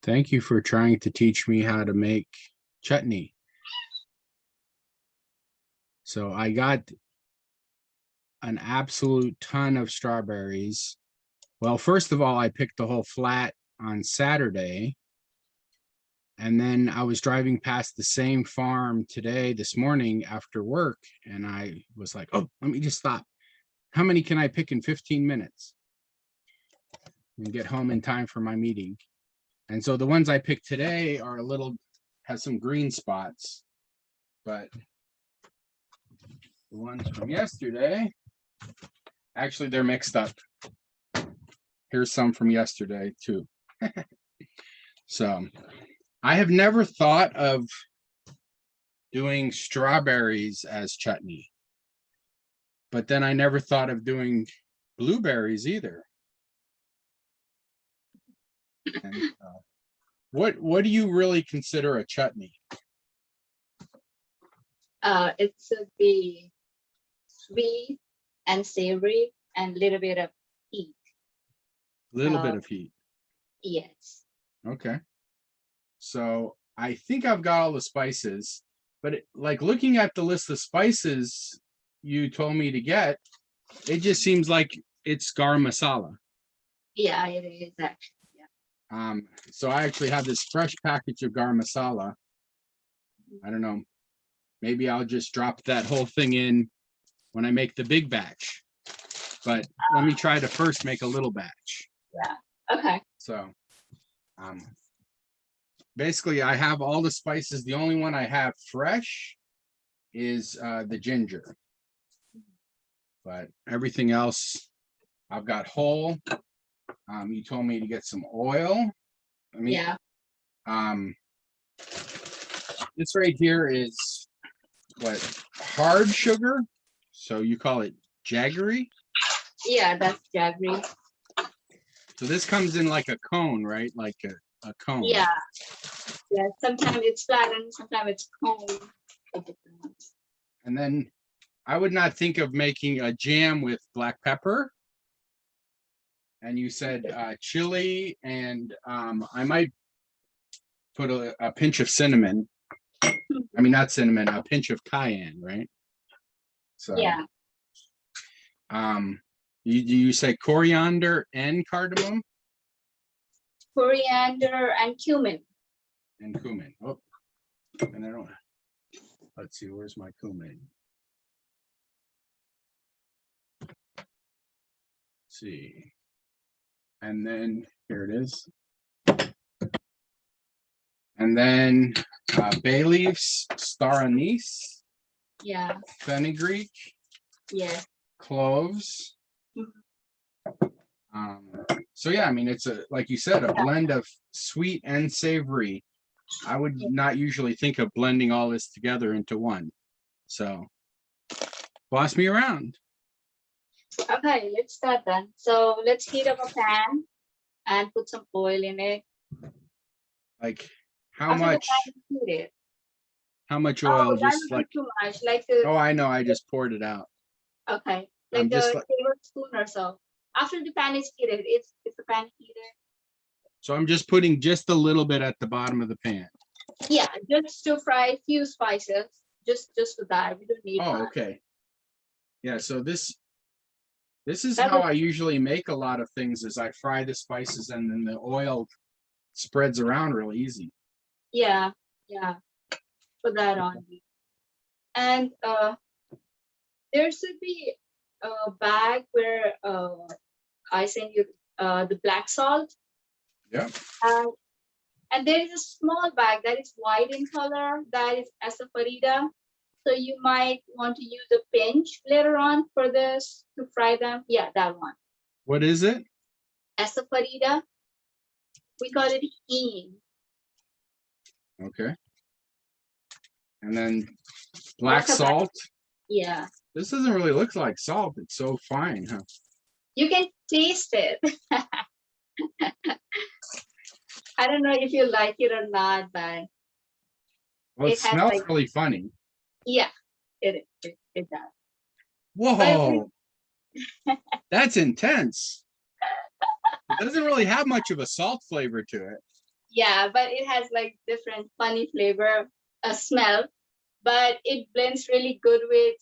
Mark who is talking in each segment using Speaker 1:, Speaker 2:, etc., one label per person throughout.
Speaker 1: Thank you for trying to teach me how to make chutney. So I got an absolute ton of strawberries. Well, first of all, I picked the whole flat on Saturday. And then I was driving past the same farm this morning after work. And I was like, oh, let me just stop. How many can I pick in 15 minutes? And get home in time for my meeting. And so the ones I picked today are has some green spots, but the ones from yesterday, actually they're mixed up. Here's some from yesterday too. So I have never thought of doing strawberries as chutney, but then I never thought of doing blueberries either. And, what do you really consider a chutney?
Speaker 2: It should be sweet and savory and a little bit of heat.
Speaker 1: Little bit of heat.
Speaker 2: Yes.
Speaker 1: Okay. So I think I've got all the spices, but like looking at the list of spices you told me to get, it just seems like it's garam masala.
Speaker 2: Yeah, it is actually. Yeah.
Speaker 1: So I actually have this fresh package of garam masala. I don't know. Maybe I'll just drop that whole thing in when I make the big batch. But let me try to first make a little batch.
Speaker 2: Yeah. Okay.
Speaker 1: So basically I have all the spices. The only one I have fresh is the ginger. But everything else I've got whole. You told me to get some oil.
Speaker 2: Yeah.
Speaker 1: This right here is what, hard sugar? So you call it jaggery?
Speaker 2: Yeah, that's jaggery.
Speaker 1: So this comes in like a cone, right? Like a cone.
Speaker 2: Yeah. Yeah. Sometimes it's flat and sometimes it's cone.
Speaker 1: And then I would not think of making a jam with black pepper. And you said chili, and I might put a pinch of cinnamon. I mean, not cinnamon, a pinch of cayenne, right? So
Speaker 2: yeah.
Speaker 1: You say coriander and cardamom?
Speaker 2: Coriander and cumin.
Speaker 1: And cumin. Oh, and I don't. Let's see, where's my cumin? Let's see. And then here it is. And then bay leaves, star anise.
Speaker 2: Yeah.
Speaker 1: Fenugreek.
Speaker 2: Yeah.
Speaker 1: Cloves. So yeah, I mean, it's like you said, a blend of sweet and savory. I would not usually think of blending all this together into one. So boss me around.
Speaker 2: Okay, let's start then. So let's heat up a pan and put some oil in it.
Speaker 1: Like how much? How much oil?
Speaker 2: Oh,
Speaker 1: just like
Speaker 2: too much. Like
Speaker 1: oh, I know. I just poured it out.
Speaker 2: Okay, like a tablespoon or so. After the pan is heated, it's the pan heated.
Speaker 1: So I'm just putting just a little bit at the bottom of the pan.
Speaker 2: Yeah, just to fry a few spices. Just for that. We don't need.
Speaker 1: Oh, okay. Yeah. So this is how I usually make a lot of things. Is I fry the spices and then the oil spreads around real easy.
Speaker 2: Yeah. Yeah. Put that on. And there should be a bag where I send you the black salt.
Speaker 1: Yeah.
Speaker 2: And there is a small bag that is white in color. That is asafoetida. So you might want to use a pinch later on for this to fry them. Yeah, that one.
Speaker 1: What is it?
Speaker 2: Asafoetida. We call it heme.
Speaker 1: Okay. And then black salt.
Speaker 2: Yeah.
Speaker 1: This doesn't really look like salt. It's so fine, huh?
Speaker 2: You can taste it. I don't know if you like it or not, but
Speaker 1: well, it smells like, really funny.
Speaker 2: Yeah, it does.
Speaker 1: Whoa, that's intense. It doesn't really have much of a salt flavor to it.
Speaker 2: Yeah, but it has like different funny flavor, smell, but it blends really good with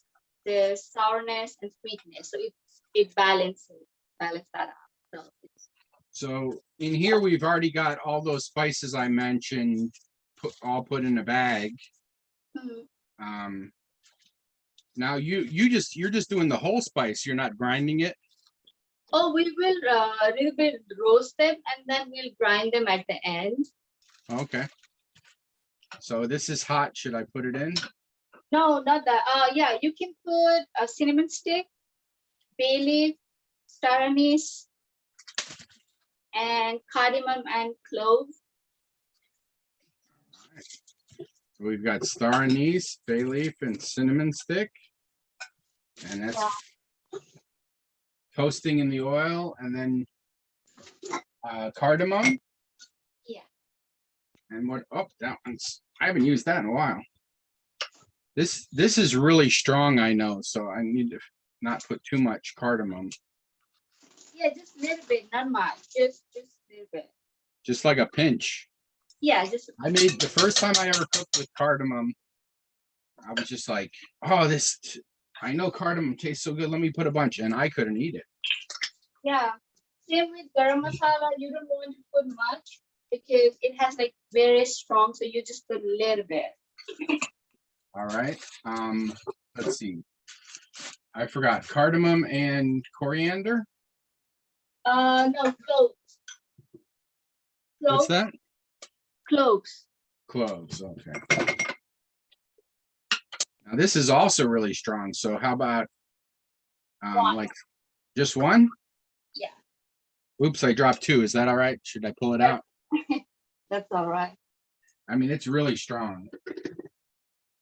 Speaker 2: the sourness and sweetness. So it balance that out. So
Speaker 1: So in here, we've already got all those spices I mentioned, all put in a bag.
Speaker 2: Mhm.
Speaker 1: Now you're just doing the whole spice. You're not grinding it.
Speaker 2: Oh, we will a little bit roast them and then we'll grind them at the end.
Speaker 1: Okay. So this is hot. Should I put it in?
Speaker 2: No, not that. Yeah, you can put a cinnamon stick, bay leaf, star anise, and cardamom and cloves.
Speaker 1: So we've got star anise, bay leaf, and cinnamon stick, and that's toasting in the oil, and then cardamom.
Speaker 2: Yeah.
Speaker 1: And what? Oh, that one's. I haven't used that in a while. This is really strong, I know, so I need to not put too much cardamom.
Speaker 2: Yeah, just a little bit, not much. Just a little bit.
Speaker 1: Just like a pinch.
Speaker 2: Yeah, just.
Speaker 1: I made the first time I ever cooked with cardamom. I was just like, oh, this. I know cardamom tastes so good. Let me put a bunch, and I couldn't eat it.
Speaker 2: Yeah. Same with garam masala. You don't want to put much because it has like very strong. So you just put a little bit.
Speaker 1: All right. Let's see. I forgot cardamom and coriander.
Speaker 2: No, cloves.
Speaker 1: What's that?
Speaker 2: Cloves.
Speaker 1: Cloves. Okay. Now this is also really strong. So how about like just one?
Speaker 2: Yeah.
Speaker 1: Oops, I dropped two. Is that all right? Should I pull it out?
Speaker 2: That's all right.
Speaker 1: I mean, it's really strong.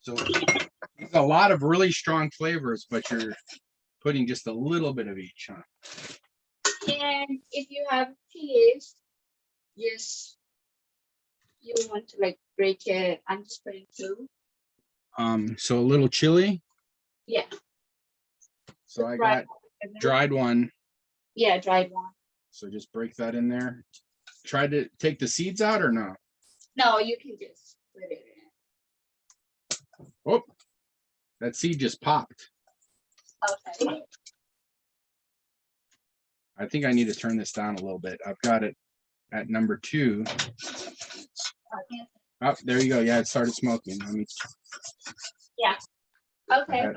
Speaker 1: So there's a lot of really strong flavors, but you're putting just a little bit of each, huh?
Speaker 2: And if you have chilies, yes, you want to like break it. I'm just putting two.
Speaker 1: So a little chili.
Speaker 2: Yeah.
Speaker 1: So I got dried one.
Speaker 2: Yeah, dried one.
Speaker 1: So just break that in there. Try to take the seeds out or no?
Speaker 2: No, you can just put it in.
Speaker 1: Oh, that seed just popped.
Speaker 2: Okay.
Speaker 1: I think I need to turn this down a little bit. I've got it at number 2. Oh, there you go. Yeah, it started smoking. Let me.
Speaker 2: Yeah. Okay.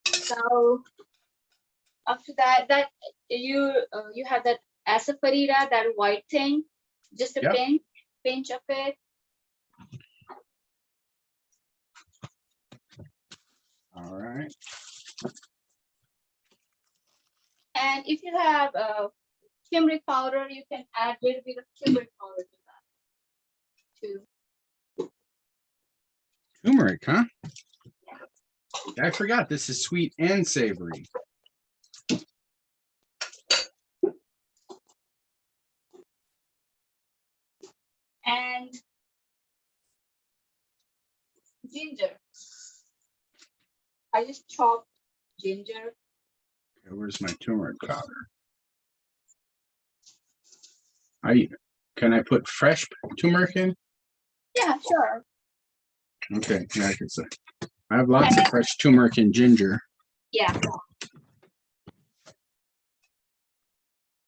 Speaker 2: So after that, you have that asafoetida, that white thing, just a pinch of it.
Speaker 1: All right.
Speaker 2: And if you have turmeric powder, you can add a little bit of turmeric powder to that too.
Speaker 1: Turmeric, huh? I forgot this is sweet and savory.
Speaker 2: And ginger. I just chopped ginger.
Speaker 1: Okay, where's my turmeric powder? Can I put fresh turmeric in?
Speaker 2: Yeah, sure.
Speaker 1: Okay, yeah, I can say. I have lots of fresh turmeric and ginger.
Speaker 2: Yeah.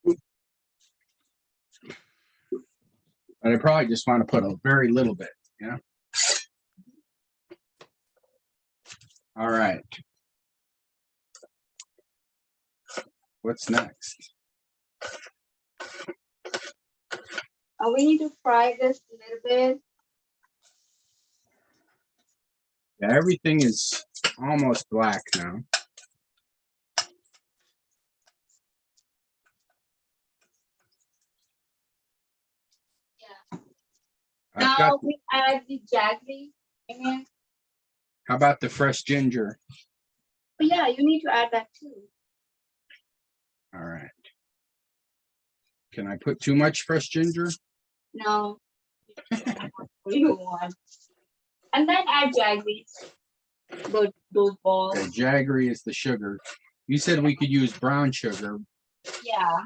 Speaker 1: But I probably just want to put a very little bit, yeah. All right. What's next?
Speaker 2: We need to fry this a little bit.
Speaker 1: Yeah, everything is almost black now.
Speaker 2: Yeah. Now we add the jaggery in it.
Speaker 1: How about the fresh ginger?
Speaker 2: But yeah, you need to add that too.
Speaker 1: All right. Can I put too much fresh ginger?
Speaker 2: No. You want. And then add jaggery. Those balls.
Speaker 1: Okay, jaggery is the sugar. You said we could use brown sugar.
Speaker 2: Yeah.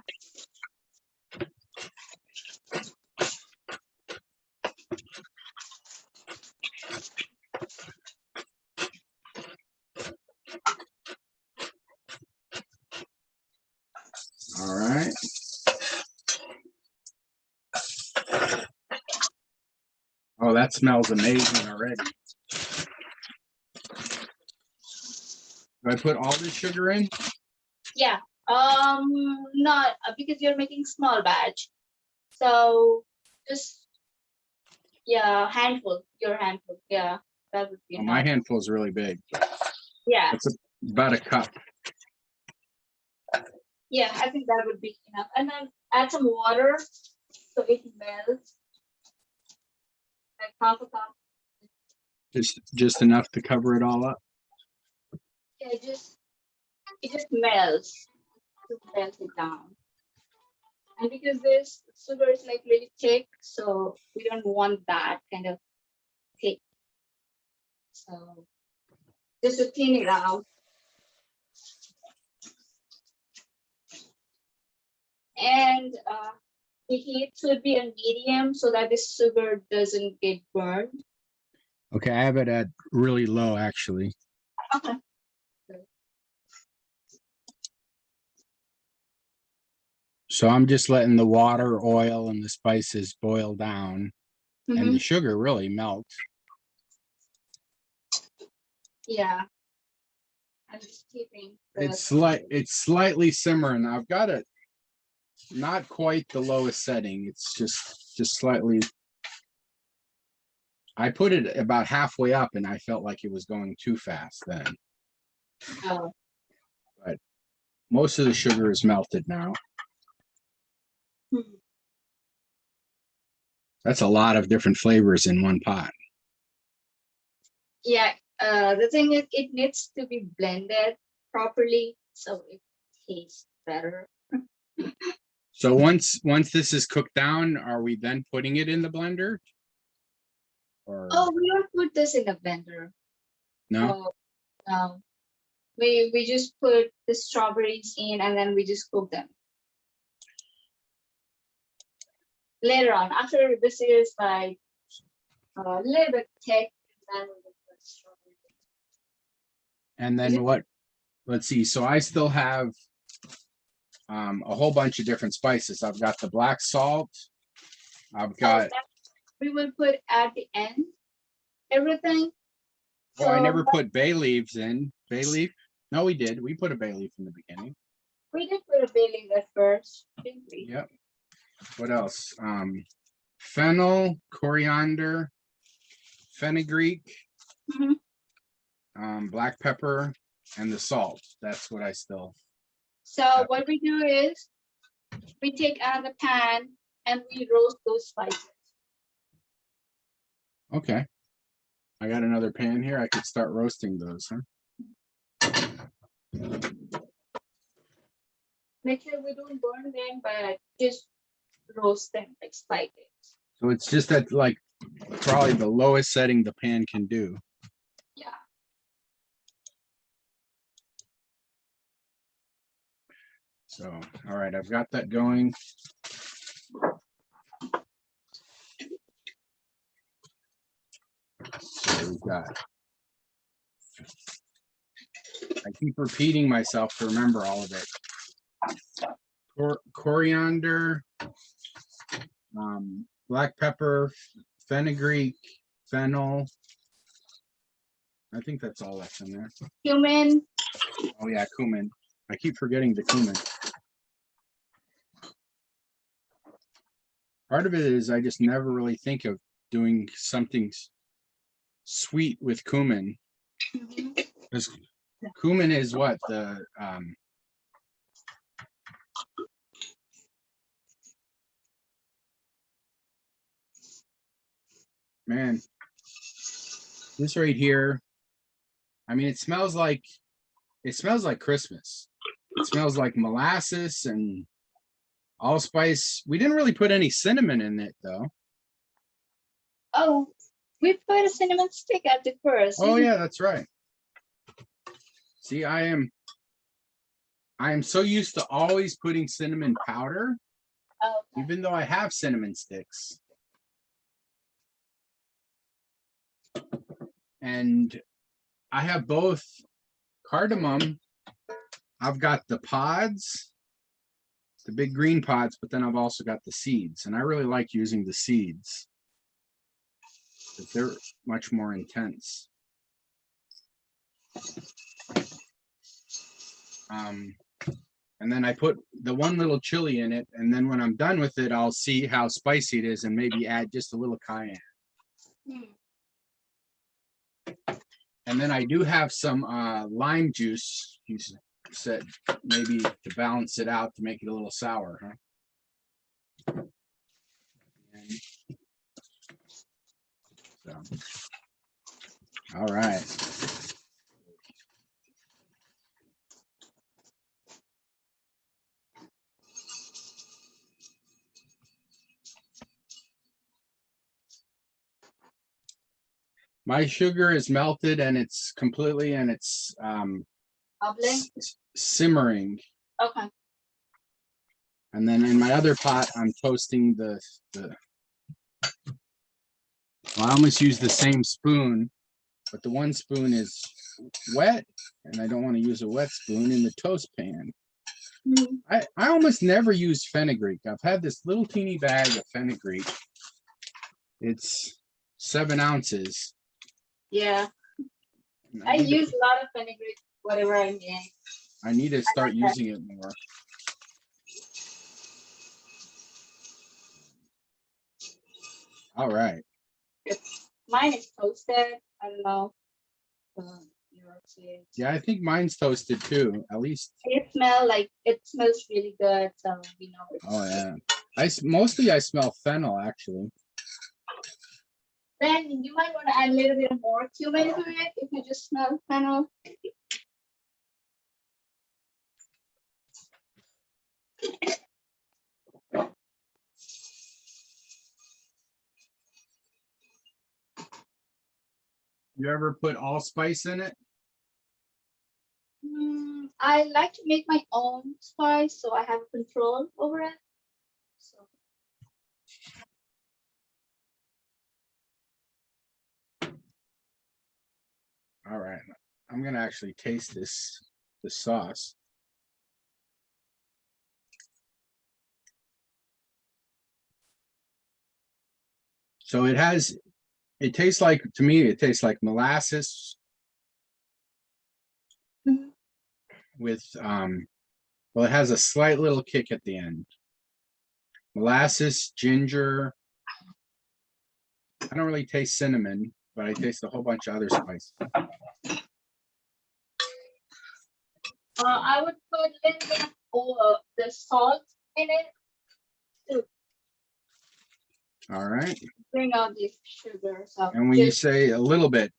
Speaker 1: that smells amazing already. Do I put all this sugar in?
Speaker 2: Yeah. Not because you're making small batch. So just yeah, handful. Your handful. Yeah, that would be
Speaker 1: Well, my
Speaker 2: enough.
Speaker 1: handful is really big.
Speaker 2: Yeah.
Speaker 1: It's about a cup.
Speaker 2: Yeah, I think that would be enough. And then add some water so it melts. Like half a cup.
Speaker 1: Just enough to cover it all up.
Speaker 2: Yeah, it just melts to melt it down. And because this sugar is like really thick, so we don't want that kind of thick. So just to thin it out. And the heat should be a medium so that the sugar doesn't get burned.
Speaker 1: Okay, I have it at really low actually.
Speaker 2: Okay.
Speaker 1: So I'm just letting the water, oil, and the spices boil down, and the sugar really melt.
Speaker 2: Yeah. I'm just keeping.
Speaker 1: It's slightly simmering. I've got it not quite the lowest setting. It's just slightly. I put it about halfway up, and I felt like it was going too fast then.
Speaker 2: Oh.
Speaker 1: But most of the sugar is melted now. That's a lot of different flavors in one pot.
Speaker 2: Yeah. The thing is, it needs to be blended properly so it tastes better.
Speaker 1: So once this is cooked down, are we then putting it in the blender? Or
Speaker 2: Oh, we don't put this in the blender.
Speaker 1: no?
Speaker 2: Oh, no. We just put the strawberries in and then we just cook them. Later on, after this is like a little bit thick, and then we'll put strawberries.
Speaker 1: And then what? Let's see. So I still have a whole bunch of different spices. I've got the black salt. I've got.
Speaker 2: We will put at the end everything.
Speaker 1: Oh, I never put bay leaves in. Bay leaf? No, we did. We put a bay leaf in the beginning.
Speaker 2: We did put a bay leaf at first, didn't we?
Speaker 1: Yep. What else? Fennel, coriander, fenugreek, black pepper, and the salt. That's what I still.
Speaker 2: So what we do is we take out the pan and we roast those spices.
Speaker 1: Okay. I got another pan here. I could start roasting those, huh?
Speaker 2: Make sure we don't burn them, but just roast them like spices.
Speaker 1: So it's just at like probably the lowest setting the pan can do.
Speaker 2: Yeah.
Speaker 1: So, all right, I've got that going. So we've got. I keep repeating myself to remember all of it. Coriander, black pepper, fenugreek, fennel. I think that's all that's in there.
Speaker 2: Cumin.
Speaker 1: Oh yeah, cumin. I keep forgetting the cumin. Part of it is I just never really think of doing something sweet with cumin. Because cumin is what the man, this right here. I mean, it smells like Christmas. It smells like molasses and allspice. We didn't really put any cinnamon in it though.
Speaker 2: Oh, we put a cinnamon stick at the first.
Speaker 1: Oh yeah, that's right. See, I am so used to always putting cinnamon powder, even though I have cinnamon sticks. And I have both cardamom. I've got the pods, the big green pods, but then I've also got the seeds. And I really like using the seeds. but they're much more intense. And then I put the one little chili in it, and then when I'm done with it, I'll see how spicy it is and maybe add just a little cayenne. And then I do have some lime juice. You said maybe to balance it out to make it a little sour, huh? So, all right. My sugar is melted and it's completely, and it's simmering.
Speaker 2: Okay.
Speaker 1: And then in my other pot, I'm toasting the well, I almost use the same spoon, but the one spoon is wet, and I don't want to use a wet spoon in the toast pan. I almost never use fenugreek. I've had this little teeny bag of fenugreek. It's 7 ounces.
Speaker 2: Yeah. I use a lot of fenugreek, whatever I make.
Speaker 1: I need to start using it more. All right.
Speaker 2: Mine is toasted. I don't know.
Speaker 1: Yeah, I think mine's toasted too. At least
Speaker 2: it smells really good. So we know.
Speaker 1: Oh yeah. Mostly I smell fennel actually.
Speaker 2: Then you might want to add a little bit more cumin to it if you just smell fennel.
Speaker 1: You ever put allspice in it?
Speaker 2: I like to make my own spice, so I have control over it. So.
Speaker 1: All right, I'm gonna actually taste the sauce. So it tastes like, to me, it tastes like molasses with, well, it has a slight little kick at the end. Molasses, ginger. I don't really taste cinnamon, but I taste a whole bunch of other spices.
Speaker 2: I would put a little bit of the salt in it too.
Speaker 1: All right.
Speaker 2: Bring out the sugar. So
Speaker 1: and when you say a little bit,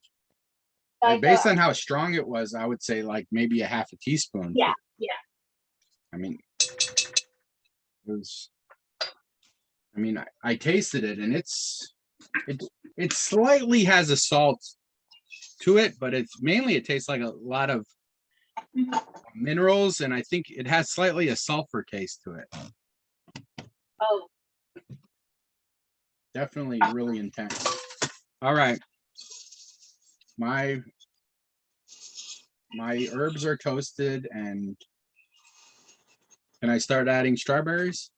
Speaker 2: like
Speaker 1: based on how strong it was, I would say like maybe a half a teaspoon.
Speaker 2: Yeah.
Speaker 1: I mean, I tasted it, and it slightly has a salt to it, but it tastes like a lot of minerals, and I think it has slightly a sulfur taste to it.
Speaker 2: Oh.
Speaker 1: Definitely really intense. All right. My herbs are toasted, and can I start adding strawberries?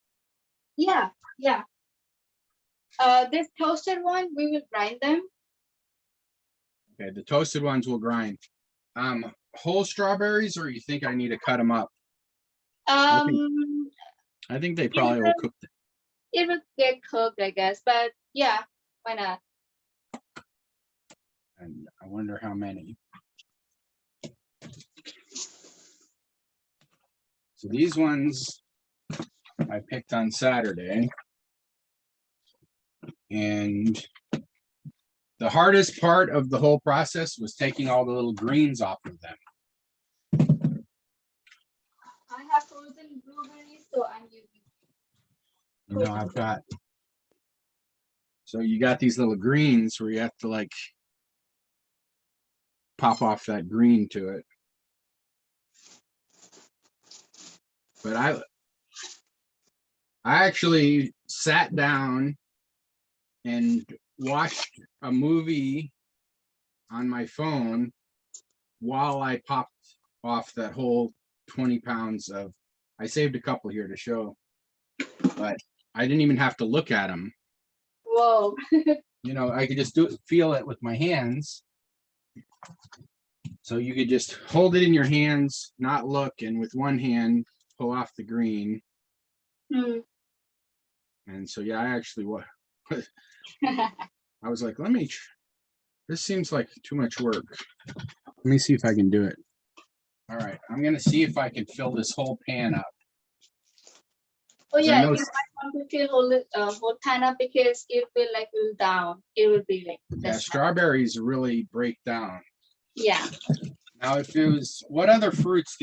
Speaker 2: Yeah. This toasted one, we will grind them.
Speaker 1: Okay, the toasted ones will grind. Whole strawberries, or you think I need to cut them up? I think they probably will cook.
Speaker 2: It will get cooked, I guess, but yeah, why not?
Speaker 1: And I wonder how many. So these ones I picked on Saturday, and the hardest part of the whole process was taking all the little greens off of them.
Speaker 2: I have frozen blueberries, so I'm using.
Speaker 1: I've got. So you got these little greens where you have to like pop off that green to it. But I actually sat down and watched a movie on my phone while I popped off that whole 20 pounds of, I saved a couple here to show, but I didn't even have to look at them.
Speaker 2: Whoa.
Speaker 1: you know, I could just feel it with my hands. So you could just hold it in your hands, not look, and with one hand pull off the green.
Speaker 2: Hmm.
Speaker 1: And so yeah, I actually I was like, this seems like too much work. Let me see if I can do it. All right, I'm gonna see if I can fill this whole pan up.
Speaker 2: Oh
Speaker 1: I
Speaker 2: yeah,
Speaker 1: know
Speaker 2: you might want to fill whole pan up because it will like cool down. It will be like
Speaker 1: yeah,
Speaker 2: this.
Speaker 1: strawberries really break down.
Speaker 2: Yeah.
Speaker 1: Now, if it was, what other fruits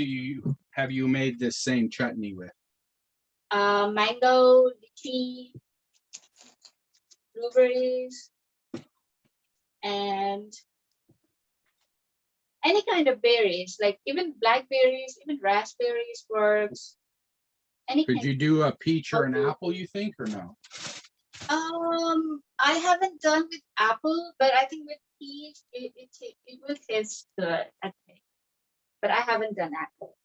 Speaker 1: have you made this same chutney with?
Speaker 2: Mango, lychee, blueberries, and any kind of berries, like even blackberries, even raspberries works. Any
Speaker 1: Could
Speaker 2: kind.
Speaker 1: you do a peach or an
Speaker 2: Okay.
Speaker 1: apple, you think, or no?
Speaker 2: I haven't done with apple, but I think with peach, it will taste good, I think. But I haven't done apple.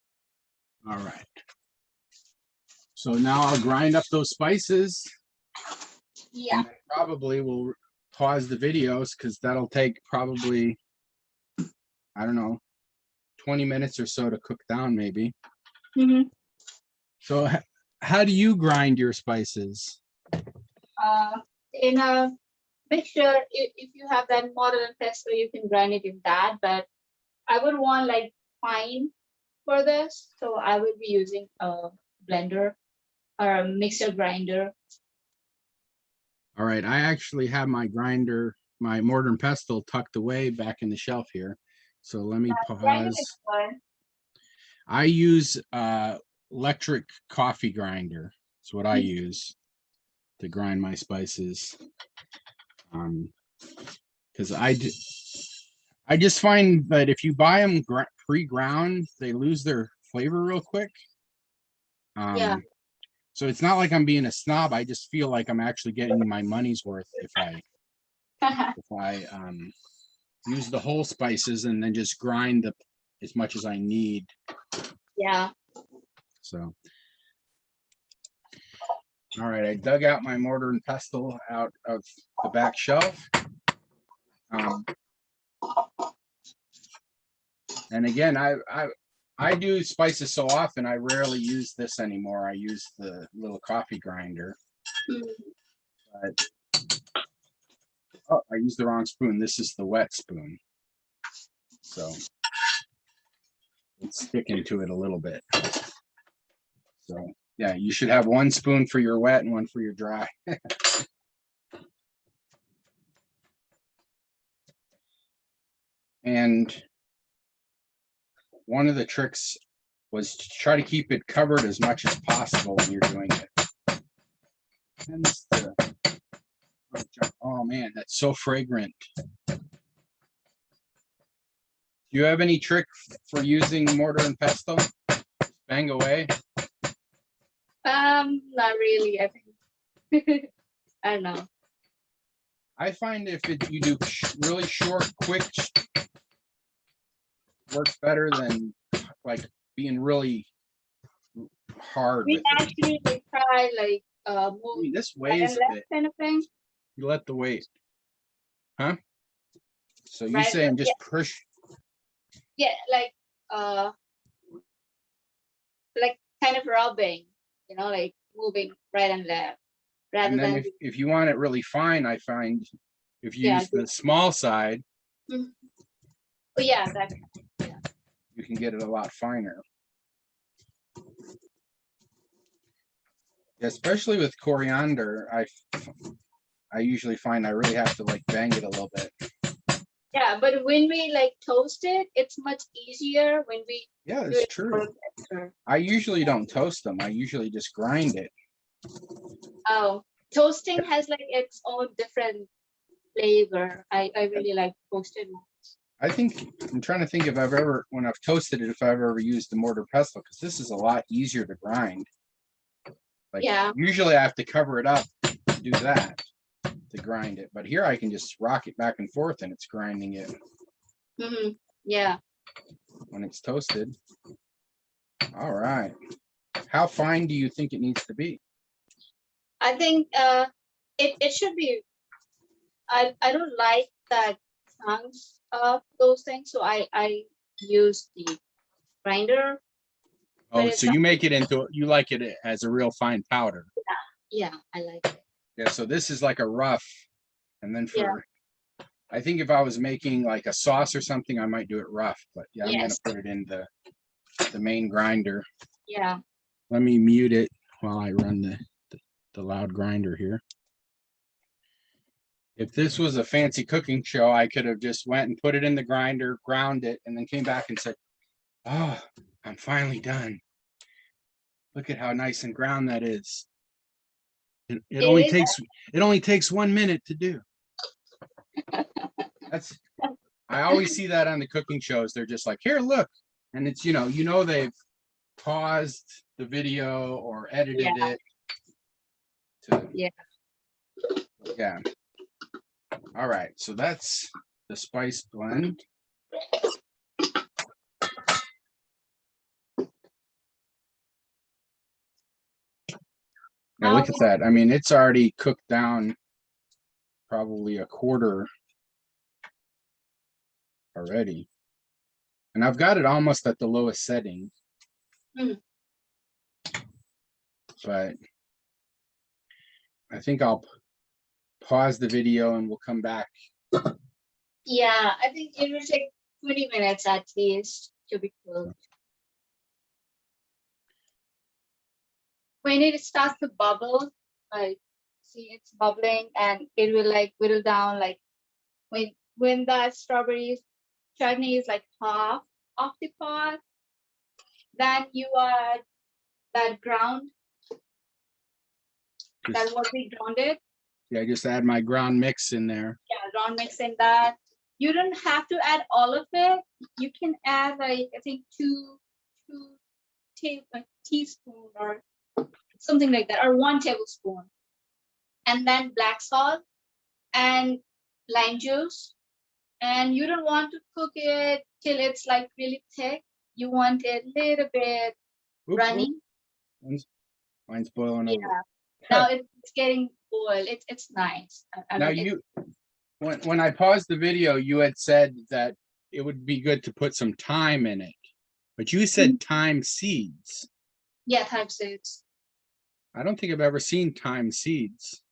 Speaker 1: All right. So now I'll grind up those spices.
Speaker 2: Yeah.
Speaker 1: And then probably we'll pause the videos because that'll take probably, I don't know, 20 minutes or so to cook down maybe.
Speaker 2: Mm-hmm.
Speaker 1: So how do you grind your spices?
Speaker 2: In a mixture, if you have that mortar and pestle, you can grind it in that. But I would want like fine for this, so I will be using a blender or a mixer grinder.
Speaker 1: All right, I actually have my grinder, my mortar and pestle tucked away back in the shelf here. So let me
Speaker 2: Grinder
Speaker 1: pause.
Speaker 2: is fun.
Speaker 1: I use electric coffee grinder. That's what I use to grind my spices. Because I just find that if you buy them pre-ground, they lose their flavor real quick.
Speaker 2: Yeah.
Speaker 1: So it's not like I'm being a snob. I just feel like I'm actually getting my money's worth if I use the whole spices and then just grind as much as I need.
Speaker 2: Yeah.
Speaker 1: So, all right, I dug out my mortar and pestle out of the back shelf. And again, I do spices so often, I rarely use this anymore. I use the little coffee grinder. But, oh, I used the wrong spoon. This is the wet spoon. So it's sticking to it a little bit. So yeah, you should have one spoon for your wet and one for your dry. And one of the tricks was to try to keep it covered as much as possible when you're doing it. And oh man, that's so fragrant. Do you have any trick for using mortar and pestle? Bang away?
Speaker 2: Not really, I think. I don't know.
Speaker 1: I find if you do really short, quick, works better than like being really hard
Speaker 2: We
Speaker 1: with it.
Speaker 2: actually try like
Speaker 1: I
Speaker 2: move
Speaker 1: mean, this
Speaker 2: right
Speaker 1: weighs
Speaker 2: and
Speaker 1: a
Speaker 2: left
Speaker 1: bit.
Speaker 2: kind of thing.
Speaker 1: You let the weight, huh? So you
Speaker 2: Right.
Speaker 1: saying just
Speaker 2: Yeah.
Speaker 1: push?
Speaker 2: Yeah, like kind of rubbing, like moving right and left rather
Speaker 1: And then
Speaker 2: than
Speaker 1: if you want it really fine, I find if you
Speaker 2: yeah.
Speaker 1: use the small side,
Speaker 2: Mhm. Oh yeah, that
Speaker 1: you can get it a lot finer. Especially with coriander, I usually find I really have to like bang it a little bit.
Speaker 2: yeah. But when we like toast it, it's much easier when we
Speaker 1: Yeah,
Speaker 2: do
Speaker 1: it's
Speaker 2: it
Speaker 1: true.
Speaker 2: for
Speaker 1: I usually don't toast them. I usually just grind it.
Speaker 2: Oh, toasting has like its own different flavor. I really like toasted ones.
Speaker 1: I think I'm trying to think if when I've toasted it, if I've ever used the mortar pestle, because this is a lot easier to grind. Like
Speaker 2: Yeah.
Speaker 1: usually I have to cover it up to do that to grind it, but here I can just rock it back and forth and it's grinding it.
Speaker 2: Mm-hmm. Yeah.
Speaker 1: When it's toasted. All right. How fine do you think it needs to be?
Speaker 2: I think it should be I don't like that chunks of those things, so I use the grinder. But
Speaker 1: Oh,
Speaker 2: it's
Speaker 1: so you make it into, you like it as a real fine powder.
Speaker 2: yeah, I like it.
Speaker 1: Yeah, so this is like a rough. And then
Speaker 2: Yeah.
Speaker 1: for, I think if I was making like a sauce or something, I might do it rough. But yeah, I'm gonna
Speaker 2: Yes.
Speaker 1: put it in the main grinder.
Speaker 2: Yeah.
Speaker 1: Let me mute it while I run the loud grinder here. If this was a fancy cooking show, I could have just went and put it in the grinder, ground it, and then came back and said, "Oh, I'm finally done. Look at how nice and ground that is." It
Speaker 2: It
Speaker 1: only
Speaker 2: is.
Speaker 1: takes 1 minute to do. That's I always see that on the cooking shows. They're just like, "Here, look," and it's they've paused the video or edited
Speaker 2: Yeah.
Speaker 1: it. To,
Speaker 2: Yeah.
Speaker 1: yeah. All right, so that's the spice blend. Now look at that. I mean, it's already cooked down probably a quarter already. And I've got it almost at the lowest setting.
Speaker 2: Mm.
Speaker 1: But I think I'll pause the video and we'll come back.
Speaker 2: Yeah, I think it will take 20 minutes at least to be cooked. When it starts to bubble, like see it's bubbling and it will like whittle down, like when that strawberry chutney is like half of the pot, then you add that ground, that what we grounded.
Speaker 1: Yeah, just add my ground mix in there.
Speaker 2: Yeah, ground mix in that. You don't have to add all of it. You can add like I think two teaspoon or something like that, or 1 tablespoon, and then black salt and lime juice. And you don't want to cook it till it's like really thick. You want it a little bit runny.
Speaker 1: Mine's boiling over.
Speaker 2: Yeah. Now it's getting boiled. It's nice.
Speaker 1: Now when I paused the video, you had said that it would be good to put some thyme in it, but you said thyme seeds.
Speaker 2: Yeah, thyme seeds.
Speaker 1: I don't think I've ever seen thyme seeds.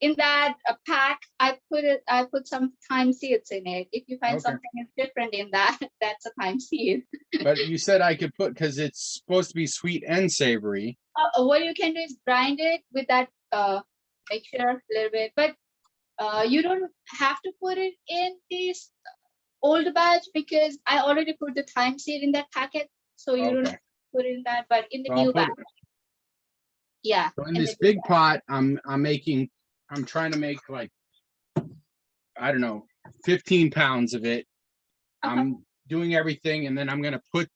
Speaker 2: In that pack, I put some thyme seeds in it. If you find something is different in that, that's a thyme seed.
Speaker 1: But you said I could put, because it's supposed to be sweet and savory.
Speaker 2: What you can do is grind it with that mixture a little bit, but you don't have to put it in this old batch because I already put the thyme seed in that packet, so you don't have to put it in that. But in the new batch, yeah.
Speaker 1: So in this big pot, I'm trying to make like, I don't know, 15 pounds of it. I'm doing everything, and then I'm gonna put,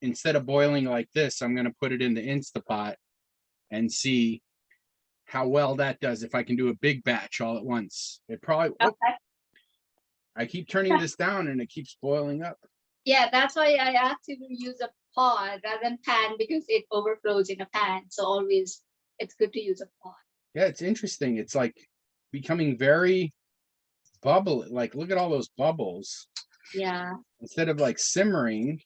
Speaker 1: instead of boiling like this, I'm gonna put it in the Instapot and see how well that does. If I can do a big batch all at once, it probably. I keep turning this down, and it keeps boiling up.
Speaker 2: Yeah, that's why I asked you to use a pot rather than pan, because it overflows in a pan. So always, it's good to use a pot.
Speaker 1: Yeah, it's interesting. It's like becoming very bubbly. Like, look at all those bubbles.
Speaker 2: Yeah.
Speaker 1: Instead of like simmering,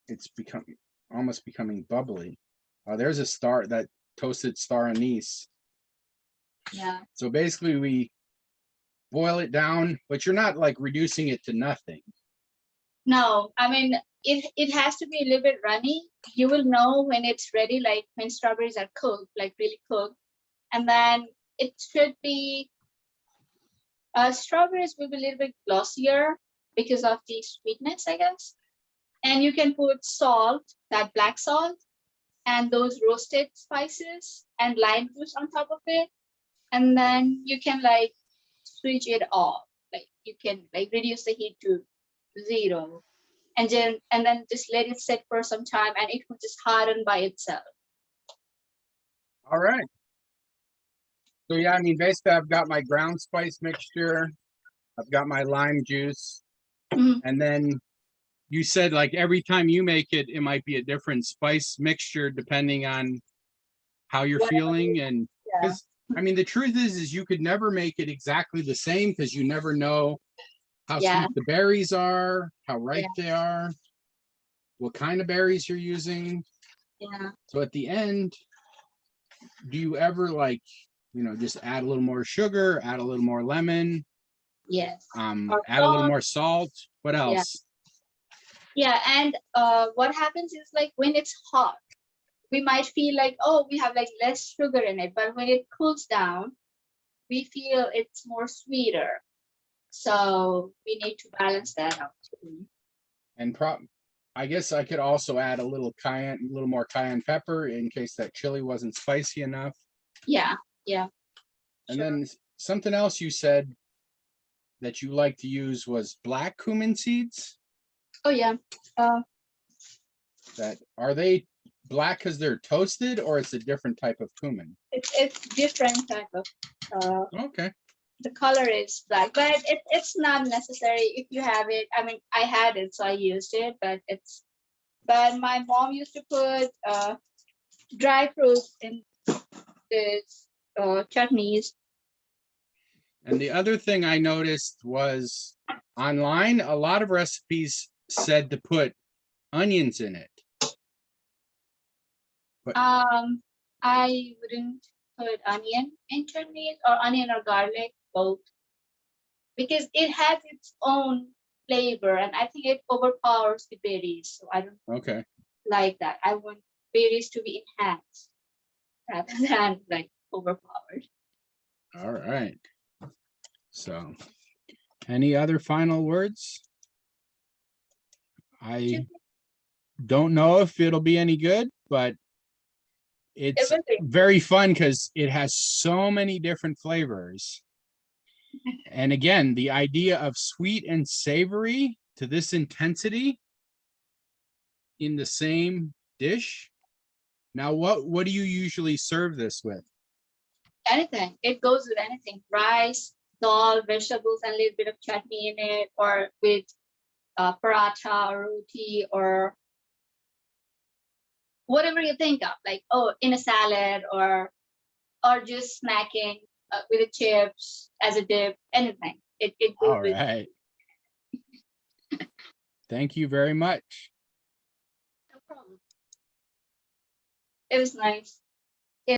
Speaker 1: it's almost becoming bubbly. There's a star, that toasted star anise.
Speaker 2: Yeah.
Speaker 1: So basically we boil it down, but you're not like reducing it to nothing.
Speaker 2: No, I mean, it has to be a little bit runny. You will know when it's ready, like when strawberries are cooked, like really cooked. And then it should be, strawberries will be a little bit glossier because of the sweetness, I guess. And you can put salt, that black salt, and those roasted spices and lime juice on top of it. And then you can like switch it off. Like you can like reduce the heat to 0. And then just let it sit for some time, and it will just harden by itself.
Speaker 1: All right. So yeah, I mean, basically I've got my ground spice mixture. I've got my lime juice. And then you said like every time you make it, it might be a different spice mixture depending on how you're
Speaker 2: Whatever
Speaker 1: feeling. And
Speaker 2: Yeah.
Speaker 1: because I mean, the truth is you could never make it exactly the same because you never know how
Speaker 2: Yeah.
Speaker 1: sweet the berries are, how ripe
Speaker 2: Yeah.
Speaker 1: they are, what kind of berries you're using.
Speaker 2: Yeah.
Speaker 1: So at the end, do you ever like, just add a little more sugar, add a little more lemon,
Speaker 2: Yes. Or
Speaker 1: add a little
Speaker 2: salt.
Speaker 1: more salt? What
Speaker 2: Yeah.
Speaker 1: else?
Speaker 2: Yeah. And what happens is like when it's hot, we might feel like, oh, we have like less sugar in it. But when it cools down, we feel it's more sweeter. So we need to balance that out too.
Speaker 1: And I guess I could also add a little more cayenne pepper in case that chili wasn't spicy enough.
Speaker 2: Yeah. Yeah.
Speaker 1: And
Speaker 2: Sure.
Speaker 1: then something else you said that you like to use was black cumin seeds.
Speaker 2: Oh yeah. Uh,
Speaker 1: That are they black because they're toasted, or it's a different type of cumin?
Speaker 2: it's different type of
Speaker 1: Okay.
Speaker 2: the color is black, but it's not necessary if you have it. I mean, I had it, so I used it, but my mom used to put dry fruits in this chutneys.
Speaker 1: And the other thing I noticed was online, a lot of recipes said to put onions in it. But
Speaker 2: I wouldn't put onion in chutneys or onion or garlic, both, because it has its own flavor, and I think it overpowers the berries. So I don't
Speaker 1: okay.
Speaker 2: like that. I want berries to be enhanced rather than like overpowered.
Speaker 1: All right. So, any other final words? I don't know if it'll be any good, but it's very fun because it has so many different flavors. And again, the idea of sweet and savory to this intensity in the same dish. Now, what do you usually serve this with?
Speaker 2: Anything. It goes with anything. Rice, dal, vegetables, and a little bit of chutney in it, or with paratha or roti, or whatever you think of. Like, oh, in a salad, or just snacking with the chips as a dip. Anything. It goes
Speaker 1: All
Speaker 2: with.
Speaker 1: right. Thank you very much.
Speaker 2: No problem. It was nice.